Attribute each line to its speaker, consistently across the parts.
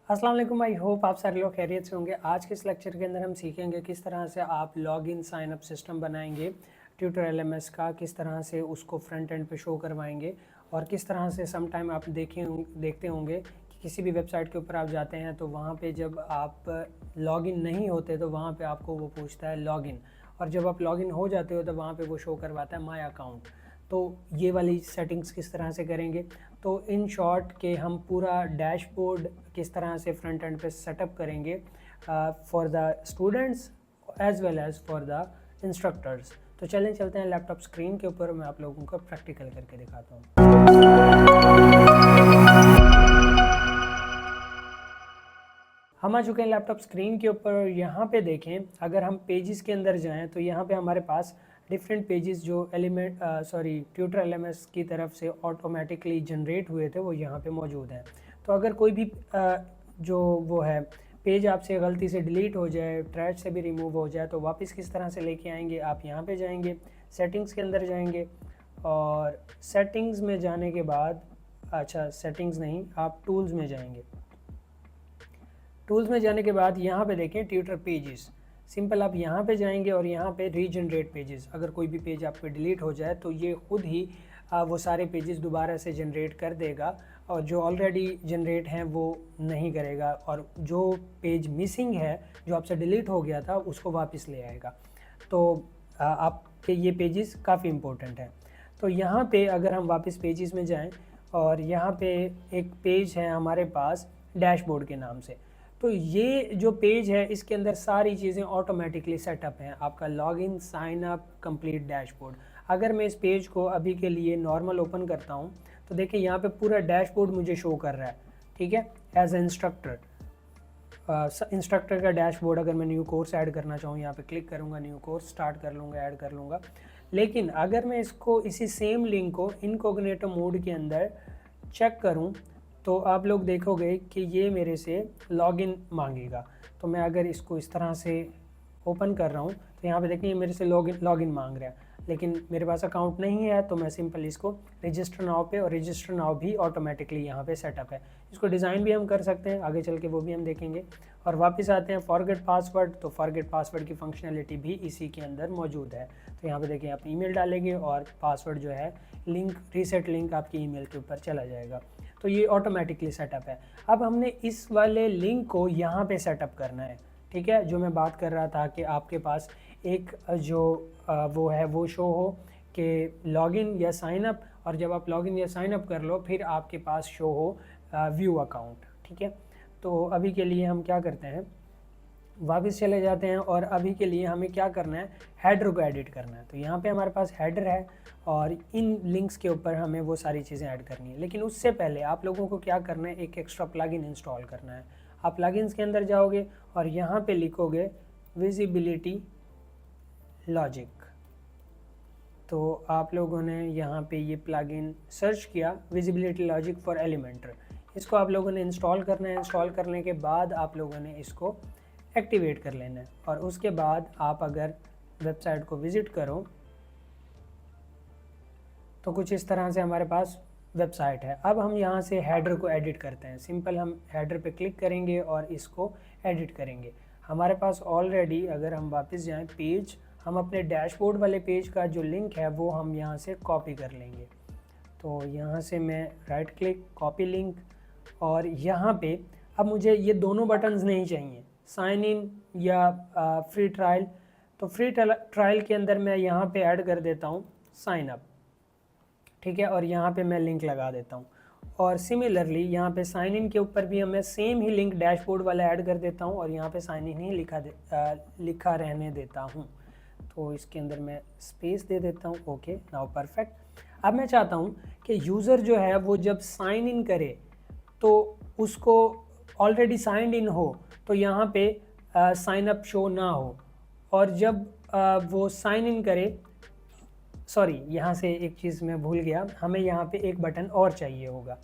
Speaker 1: अस्सलाम वालेकुम। I hope आप सारे लोग खैरियत से होंगे। आज के इस लेक्चर के अंदर हम सीखेंगे किस तरह से आप लॉगिन साइन अप सिस्टम बनाएंगे ट्यूटर एलएमएस का, किस तरह से उसको फ्रंट एंड पे शो करवाएंगे और किस तरह से सम टाइम आप देखते होंगे कि किसी भी वेबसाइट के ऊपर आप जाते हैं तो वहाँ पे जब आप लॉगिन नहीं होते तो वहाँ पे आपको वो पूछता है लॉगिन, और जब आप लॉगिन हो जाते हो तो वहाँ पे वो शो करवाता है माय अकाउंट। तो ये वाली सेटिंग्स किस तरह से करेंगे, तो इन शॉर्ट के हम पूरा डैशबोर्ड किस तरह से फ्रंट एंड पे सेटअप करेंगे for the students as well as for the instructors. तो चलें चलते हैं लैपटॉप स्क्रीन के ऊपर, मैं आप लोगों को प्रैक्टिकल करके दिखाता हूँ। हम आ चुके हैं लैपटॉप स्क्रीन के ऊपर। यहाँ पे देखें, अगर हम पेजेस के अंदर जाएं तो यहाँ पे हमारे पास डिफरेंट पेजेस जो ट्यूटर एलएमएस की तरफ से ऑटोमेटिकली जनरेट हुए थे वो यहाँ पे मौजूद हैं। तो अगर कोई भी जो वो है पेज आपसे गलती से डिलीट हो जाए, ट्रैश से भी रिमूव हो जाए, तो वापस किस तरह से लेके आएंगे, आप यहाँ पे जाएंगे, सेटिंग्स के अंदर जाएंगे और सेटिंग्स में जाने के बाद सेटिंग्स नहीं, आप टूल्स में जाएंगे। टूल्स में जाने के बाद यहाँ पे देखें ट्यूटर पेजेस, सिंपल आप यहाँ पे जाएंगे और यहाँ पे रीजनरेट पेजेस। अगर कोई भी पेज आपके डिलीट हो जाए तो ये खुद ही वो सारे पेजेस दोबारा से जनरेट कर देगा, और जो ऑलरेडी जनरेट हैं वो नहीं करेगा, और जो पेज मिसिंग है जो आपसे डिलीट हो गया था उसको वापस ले आएगा। तो आपके ये पेजेस काफ़ी इम्पोर्टेंट हैं। तो यहाँ पे अगर हम वापस पेजेस में जाएं और यहाँ पे एक पेज है हमारे पास डैशबोर्ड के नाम से, तो ये जो पेज है इसके अंदर सारी चीज़ें ऑटोमेटिकली सेटअप हैं, आपका login, sign up, complete dashboard. अगर मैं इस पेज को अभी के लिए नॉर्मल ओपन करता हूँ तो देखिए यहाँ पे पूरा डैशबोर्ड मुझे शो कर रहा है, ठीक है, एज ए इंस्ट्रक्टर। इंस्ट्रक्टर का डैशबोर्ड, अगर मैं न्यू कोर्स ऐड करना चाहूँ यहाँ पे क्लिक करूँगा, न्यू कोर्स स्टार्ट कर लूँगा, ऐड कर लूँगा। लेकिन अगर मैं इसको इसी सेम लिंक को इनकॉग्निटो मोड के अंदर चेक करूँ तो आप लोग देखोगे कि ये मेरे से लॉगिन मांगेगा। तो मैं अगर इसको इस तरह से ओपन कर रहा हूँ तो यहाँ पे देखिए मेरे से लॉगिन मांग रहा है, लेकिन मेरे पास अकाउंट नहीं है, तो मैं सिंपल इसको रजिस्टर नाउ पे, और रजिस्टर नाउ भी ऑटोमेटिकली यहाँ पे सेटअप है। इसको डिज़ाइन भी हम कर सकते हैं, आगे चल के वो भी हम देखेंगे। और वापस आते हैं फॉरगेट पासवर्ड, तो फॉरगेट पासवर्ड की फंक्शनलिटी भी इसी के अंदर मौजूद है। तो यहाँ पे देखिए आप ईमेल डालेंगे और पासवर्ड जो है लिंक, रीसेट लिंक आपकी ईमेल के ऊपर चला जाएगा। तो ये ऑटोमेटिकली सेटअप है। अब हमने इस वाले लिंक को यहाँ पे सेटअप करना है, ठीक है, जो मैं बात कर रहा था कि आपके पास एक जो वो है वो शो हो कि लॉगिन या साइन अप, और जब आप लॉगिन या साइन अप कर लो फिर आपके पास शो हो व्यू अकाउंट, ठीक है। तो अभी के लिए हम क्या करते हैं, वापस चले जाते हैं और अभी के लिए हमें क्या करना है, हेडर को एडिट करना है। तो यहाँ पे हमारे पास हेडर है और इन लिंक्स के ऊपर हमें वो सारी चीज़ें ऐड करनी है। लेकिन उससे पहले आप लोगों को क्या करना है, एक एक्स्ट्रा प्लगइन इंस्टॉल करना है। आप प्लगइन्स के अंदर जाओगे और यहाँ पे लिखोगे विजिबिलिटी लॉजिक। तो आप लोगों ने यहाँ पे ये प्लगइन सर्च किया, विजिबिलिटी लॉजिक फॉर एलिमेंटर, इसको आप लोगों ने इंस्टॉल करना है। इंस्टॉल करने के बाद आप लोगों ने इसको एक्टिवेट कर लेना है, और उसके बाद आप अगर वेबसाइट को विज़िट करो तो कुछ इस तरह से हमारे पास वेबसाइट है। अब हम यहाँ से हेडर को एडिट करते हैं। सिंपल हम हेडर पे क्लिक करेंगे और इसको एडिट करेंगे। हमारे पास ऑलरेडी, अगर हम वापस जाएं पेज, हम अपने डैशबोर्ड वाले पेज का जो लिंक है वो हम यहाँ से कॉपी कर लेंगे। तो यहाँ से मैं राइट क्लिक, कॉपी लिंक, और यहाँ पे अब मुझे ये दोनों बटन्स नहीं चाहिए, साइन इन या फ्री ट्रायल। तो फ्री ट्रायल के अंदर मैं यहाँ पे ऐड कर देता हूँ साइन अप, ठीक है, और यहाँ पे मैं लिंक लगा देता हूँ। और सिमिलरली यहाँ पे साइन इन के ऊपर भी मैं सेम ही लिंक डैशबोर्ड वाला ऐड कर देता हूँ और यहाँ पे साइन इन ही लिखा रहने देता हूँ। तो इसके अंदर मैं स्पेस दे देता हूँ, ओके, नाउ परफेक्ट। अब मैं चाहता हूँ कि यूज़र जो है वो जब साइन इन करे तो उसको ऑलरेडी साइंड इन हो, तो यहाँ पे साइन अप शो ना हो, और जब वो साइन इन करे, सॉरी यहाँ से एक चीज़ मैं भूल गया, हमें यहाँ पे एक बटन और चाहिए होगा।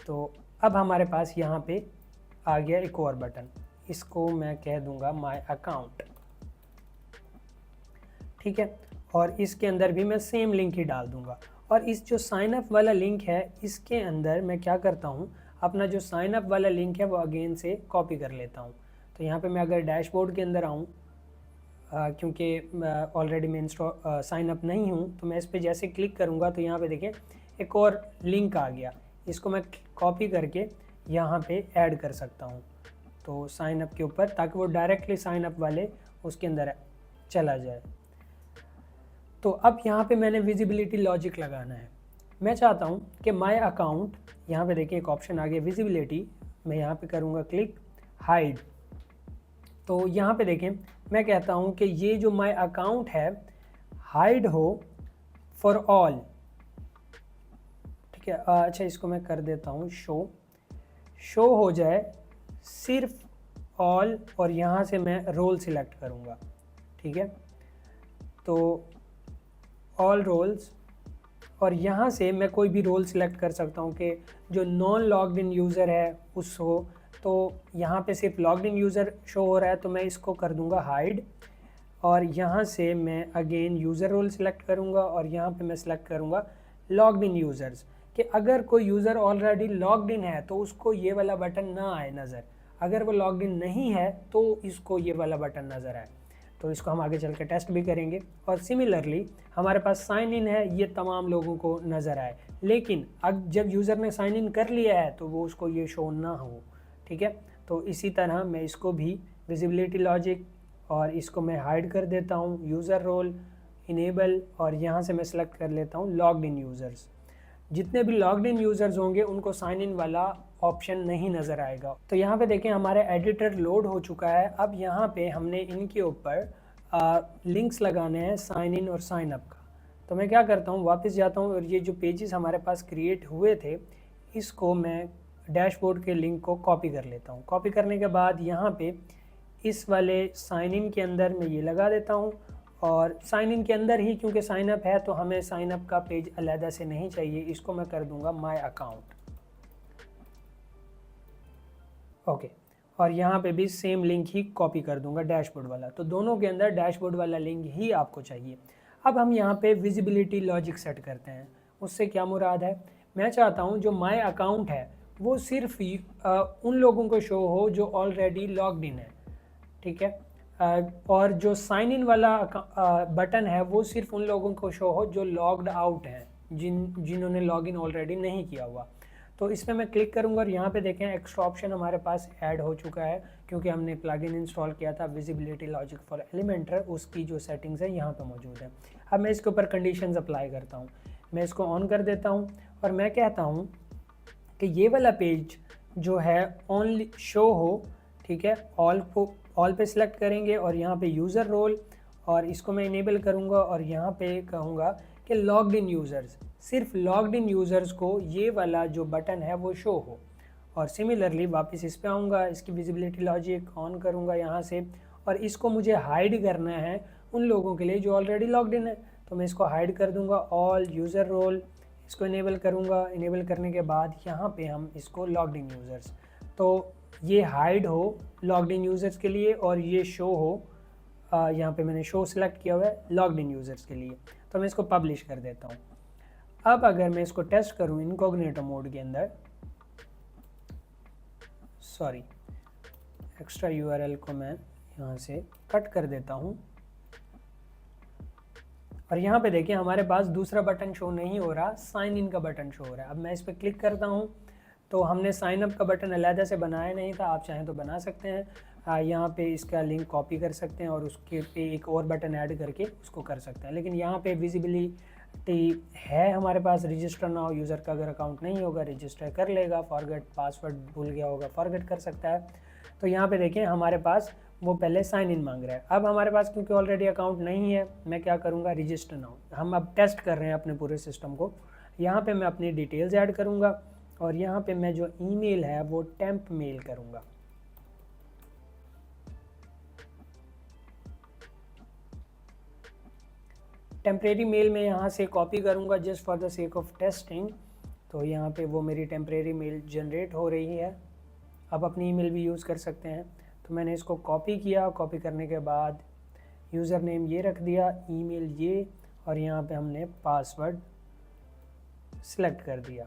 Speaker 1: तो अब हमारे पास यहाँ पे आ गया एक और बटन, इसको मैं कह दूँगा माय अकाउंट, ठीक है, और इसके अंदर भी मैं सेम लिंक ही डाल दूँगा। और इस जो साइन अप वाला लिंक है इसके अंदर मैं क्या करता हूँ, अपना जो साइन अप वाला लिंक है वो अगेन से कॉपी कर लेता हूँ। तो यहाँ पे मैं अगर डैशबोर्ड के अंदर आऊँ, क्योंकि ऑलरेडी मैं साइन अप नहीं हूँ, तो मैं इस पर जैसे क्लिक करूँगा तो यहाँ पे देखें एक और लिंक आ गया। इसको मैं कॉपी करके यहाँ पे ऐड कर सकता हूँ तो साइन अप के ऊपर, ताकि वो डायरेक्टली साइन अप वाले उसके अंदर चला जाए। तो अब यहाँ पे मैंने विजिबिलिटी लॉजिक लगाना है। मैं चाहता हूँ कि माय अकाउंट, यहाँ पे देखिए एक ऑप्शन आ गया विजिबिलिटी, मैं यहाँ पे करूँगा क्लिक हाइड। तो यहाँ पे देखें मैं कहता हूँ कि ये जो माय अकाउंट है हाइड हो फॉर ऑल, ठीक है। अच्छा इसको मैं कर देता हूँ शो हो जाए सिर्फ ऑल, और यहाँ से मैं रोल सिलेक्ट करूँगा, ठीक है। तो ऑल रोल्स, और यहाँ से मैं कोई भी रोल सिलेक्ट कर सकता हूँ कि जो नॉन लॉग्ड इन यूज़र है उसको, तो यहाँ पे सिर्फ लॉग्ड इन यूज़र शो हो रहा है तो मैं इसको कर दूँगा हाइड, और यहाँ से मैं अगेन यूज़र रोल सिलेक्ट करूँगा और यहाँ पे मैं सिलेक्ट करूँगा लॉग्ड इन यूज़र्स, कि अगर कोई यूज़र ऑलरेडी लॉग्ड इन है तो उसको ये वाला बटन ना आए नज़र, अगर वो लॉग्ड इन नहीं है तो इसको ये वाला बटन नज़र आए। तो इसको हम आगे चल के टेस्ट भी करेंगे। और सिमिलरली हमारे पास साइन इन है, ये तमाम लोगों को नज़र आए, लेकिन अब जब यूज़र ने साइन इन कर लिया है तो वो उसको ये शो ना हो, ठीक है। तो इसी तरह मैं इसको भी विजिबिलिटी लॉजिक, और इसको मैं हाइड कर देता हूँ, यूज़र रोल इनेबल, और यहाँ से मैं सेलेक्ट कर लेता हूँ लॉग्ड इन यूज़र्स। जितने भी लॉग्ड इन यूज़र्स होंगे उनको साइन इन वाला ऑप्शन नहीं नज़र आएगा। तो यहाँ पे देखें हमारा एडिटर लोड हो चुका है। अब यहाँ पे हमने इनके ऊपर लिंक्स लगाने हैं साइन इन और साइन अप का। तो मैं क्या करता हूँ, वापस जाता हूँ और ये जो पेजेस हमारे पास क्रिएट हुए थे इसको मैं डैशबोर्ड के लिंक को कॉपी कर लेता हूँ। कॉपी करने के बाद यहाँ पे इस वाले साइन इन के अंदर मैं ये लगा देता हूँ, और साइन इन के अंदर ही, क्योंकि साइन अप है तो हमें साइन अप का पेज अलहदा से नहीं चाहिए, इसको मैं कर दूंगा माय अकाउंट, ओके। और यहाँ पे भी सेम लिंक ही कॉपी कर दूंगा डैशबोर्ड वाला। तो दोनों के अंदर डैशबोर्ड वाला लिंक ही आपको चाहिए। अब हम यहाँ पे विजिबिलिटी लॉजिक सेट करते हैं। उससे क्या मुराद है, मैं चाहता हूँ जो माय अकाउंट है वो सिर्फ उन लोगों को शो हो जो ऑलरेडी लॉग्ड इन है, ठीक है। और जो साइन इन वाला बटन है वो सिर्फ उन लोगों को शो हो जो लॉग्ड आउट हैं, जिन्होंने लॉगिन ऑलरेडी नहीं किया हुआ। तो इसमें मैं क्लिक करूंगा और यहाँ पे देखें एक्स्ट्रा ऑप्शन हमारे पास ऐड हो चुका है, क्योंकि हमने प्लगइन इंस्टॉल किया था विजिबिलिटी लॉजिक फॉर एलिमेंटर, उसकी जो सेटिंग्स है यहाँ पे मौजूद है। अब मैं इसके ऊपर कंडीशंस अप्लाई करता हूँ। मैं इसको ऑन कर देता हूँ और मैं कहता हूँ कि ये वाला पेज जो है ओनली शो हो, ठीक है। ऑल पे सिलेक्ट करेंगे और यहाँ पे यूज़र रोल, और इसको मैं इनेबल करूँगा और यहाँ पे कहूँगा कि लॉग्ड इन यूज़र्स, सिर्फ लॉग्ड इन यूज़र्स को ये वाला जो बटन है वो शो हो। और सिमिलरली वापस इस पे आऊँगा, इसकी विजिबिलिटी लॉजिक ऑन करूँगा यहाँ से, और इसको मुझे हाइड करना है उन लोगों के लिए जो ऑलरेडी लॉग्ड इन है। तो मैं इसको हाइड कर दूँगा, ऑल यूज़र रोल, इसको इनेबल करूँगा। इनेबल करने के बाद यहाँ पे हम इसको लॉग्ड इन यूज़र्स, तो ये हाइड हो लॉग्ड इन यूज़र्स के लिए और ये शो हो, यहाँ पे मैंने शो सिलेक्ट किया हुआ है लॉग्ड इन यूज़र्स के लिए। तो मैं इसको पब्लिश कर देता हूँ। अब अगर मैं इसको टेस्ट करूँ इनकॉग्निटो मोड के अंदर, सॉरी एक्स्ट्रा यूआरएल को मैं यहाँ से कट कर देता हूँ, और यहाँ पे देखिए हमारे पास दूसरा बटन शो नहीं हो रहा, साइन इन का बटन शो हो रहा है। अब मैं इस पर क्लिक करता हूँ तो हमने साइन अप का बटन अलहदा से बनाया नहीं था, आप चाहें तो बना सकते हैं। यहाँ पे इसका लिंक कॉपी कर सकते हैं और उसके पे एक और बटन ऐड करके उसको कर सकते हैं। लेकिन यहाँ पे विजिबिलिटी है हमारे पास, रजिस्टर नाउ, यूज़र का अगर अकाउंट नहीं होगा रजिस्टर कर लेगा, फॉरगेट पासवर्ड भूल गया होगा फॉरगेट कर सकता है। तो यहाँ पे देखें हमारे पास वो पहले साइन इन मांग रहा है। अब हमारे पास क्योंकि ऑलरेडी अकाउंट नहीं है, मैं क्या करूँगा, रजिस्टर नाउ। हम अब टेस्ट कर रहे हैं अपने पूरे सिस्टम को। यहाँ पे मैं अपनी डिटेल्स ऐड करूँगा और यहाँ पे मैं जो ईमेल है वो टेम्प मेल करूँगा। टेम्परेरी मेल में यहाँ से कॉपी करूँगा just for the sake of testing. तो यहाँ पे वो मेरी टेम्परेरी मेल जनरेट हो रही है। अब अपनी ईमेल भी यूज़ कर सकते हैं। तो मैंने इसको कॉपी किया, कॉपी करने के बाद यूज़र नेम ये रख दिया, ईमेल ये, और यहाँ पे हमने पासवर्ड सिलेक्ट कर दिया।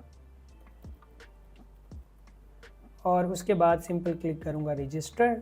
Speaker 1: और उसके बाद सिंपल क्लिक करूँगा रजिस्टर।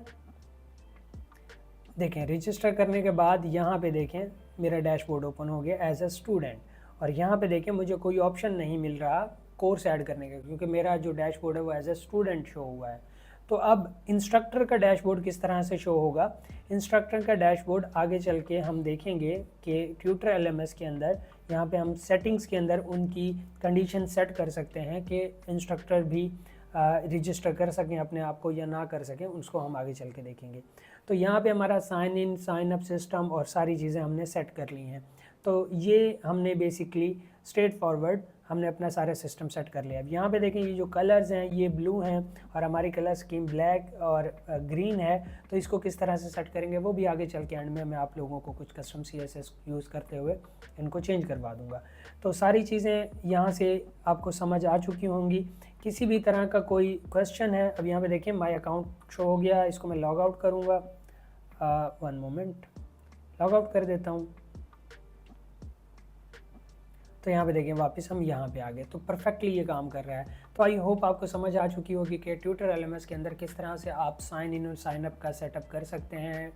Speaker 1: देखें रजिस्टर करने के बाद यहाँ पे देखें मेरा डैशबोर्ड ओपन हो गया एज अ स्टूडेंट, और यहाँ पे देखें मुझे कोई ऑप्शन नहीं मिल रहा कोर्स ऐड करने का, क्योंकि मेरा जो डैशबोर्ड है वो एज अ स्टूडेंट शो हुआ है। तो अब इंस्ट्रक्टर का डैशबोर्ड किस तरह से शो होगा? इंस्ट्रक्टर का डैशबोर्ड आगे चल के हम देखेंगे कि ट्यूटर एलएमएस के अंदर यहाँ पे हम सेटिंग्स के अंदर उनकी कंडीशन सेट कर सकते हैं कि इंस्ट्रक्टर भी रजिस्टर कर सकें अपने आप को या ना कर सकें, उसको हम आगे चल के देखेंगे। तो यहाँ पे हमारा sign in sign up system और सारी चीज़ें हमने सेट कर ली हैं। तो ये हमने बेसिकली स्ट्रेट फॉरवर्ड हमने अपना सारा सिस्टम सेट कर लिया। अब यहाँ पे देखें ये जो कलर्स हैं ये ब्लू हैं और हमारी कलर स्कीम ब्लैक और ग्रीन है। तो इसको किस तरह से सेट करेंगे वो भी आगे चल के एंड में मैं आप लोगों को कुछ कस्टम CSS यूज़ करते हुए इनको चेंज करवा दूँगा। तो सारी चीज़ें यहाँ से आपको समझ आ चुकी होंगी। किसी भी तरह का कोई क्वेश्चन है, अब यहाँ पे देखिए माय अकाउंट शो हो गया, इसको मैं लॉग आउट करूँगा। 1 मोमेंट, लॉग आउट कर देता हूँ। तो यहाँ पे देखिए वापस हम यहाँ पे आ गए। तो परफेक्टली ये काम कर रहा है। तो आई होप आपको समझ आ चुकी होगी कि ट्यूटर एलएमएस के अंदर किस तरह से आप साइन इन और साइन अप का सेटअप कर सकते हैं,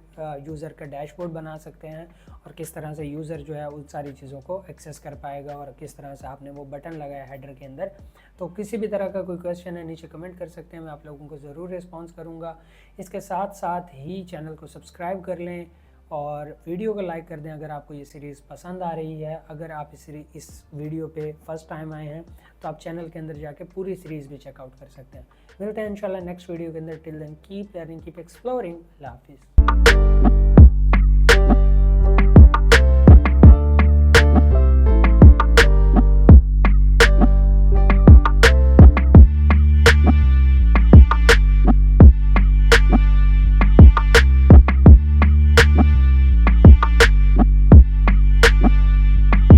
Speaker 1: यूज़र का डैशबोर्ड बना सकते हैं और किस तरह से यूज़र जो है उन सारी चीज़ों को एक्सेस कर पाएगा और किस तरह से आपने वो बटन लगाया हेडर के अंदर। तो किसी भी तरह का कोई क्वेश्चन है नीचे कमेंट कर सकते हैं, मैं आप लोगों को ज़रूर रिस्पॉन्स करूँगा। इसके साथ साथ ही चैनल को सब्सक्राइब कर लें और वीडियो को लाइक कर दें अगर आपको ये सीरीज़ पसंद आ रही है। अगर आप इस वीडियो पे फर्स्ट टाइम आए हैं तो आप चैनल के अंदर जाके पूरी सीरीज़ भी चेकआउट कर सकते हैं। मिलते हैं इंशाल्लाह नेक्स्ट वीडियो के अंदर। Till then keep learning, keep exploring. अल्लाह हाफिज़।